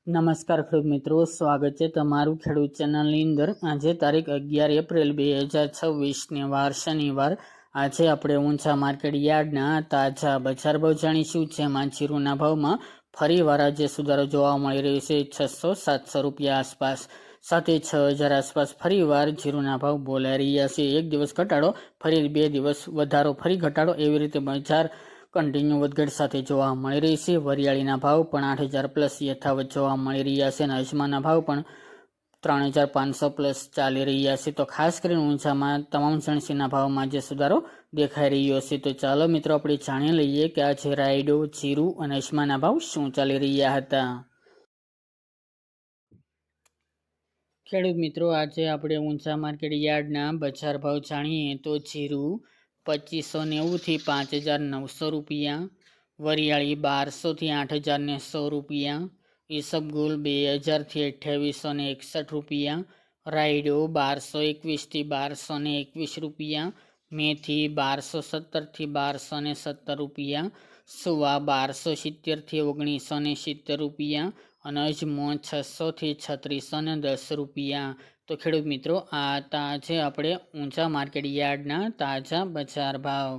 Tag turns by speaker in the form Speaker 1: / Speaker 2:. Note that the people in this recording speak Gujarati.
Speaker 1: નમસ્કાર ખેડૂત મિત્રો, સ્વાગત છે તમારું ખેડૂત ચેનલની અંદર। આજે તારીખ 11 એપ્રિલ 2026 વાર શનિવાર। આજે આપણે ઊંચા માર્કેટ યાર્ડના તાજા બજાર ભાવ જાણીશું, જેમાં જીરુના ભાવમાં ફરીવાર આજે સુધારો જોવા મળી રહ્યો છે। 600-700 રૂપિયા આસપાસ, સાથે 6000 આસપાસ ફરીવાર જીરુના ભાવ બોલાઈ રહ્યા છે। એક દિવસ ઘટાડો, ફરી 2 દિવસ વધારો, ફરી ઘટાડો, એવી રીતે બજાર કન્ટિન્યુ વધઘટ સાથે જોવા મળી રહી છે। વરિયાળીના ભાવ પણ 8000 પ્લસ યથાવત જોવા મળી રહ્યા છે અને અજમાના ભાવ પણ 3500 પ્લસ ચાલી રહ્યા છે। તો ખાસ કરીને ઊંચામાં તમામ જણસીના ભાવમાં જે સુધારો દેખાઈ રહ્યો છે। તો ચાલો મિત્રો આપણે જાણી લઈએ કે આજે રાયડો, જીરું અને અજમાના ભાવ શું ચાલી રહ્યા હતા। ખેડૂત મિત્રો, આજે આપણે ઊંચા માર્કેટ યાર્ડના બજાર ભાવ જાણીએ તો જીરું 2590 થી 5900 રૂપિયા, વરિયાળી 1200 થી 8100 રૂપિયા, ઈસબગુલ 2000 થી 2861 રૂપિયા, રાયડો 1221 થી 1221 રૂપિયા, મેથી 1217 થી 1217 રૂપિયા, સુવા 1270 થી 1970 રૂપિયા અને અજમો 600 થી 3610 રૂપિયા। તો ખેડૂત મિત્રો, આ આજે આપણે ઊંચા માર્કેટ યાર્ડના તાજા બજાર ભાવ।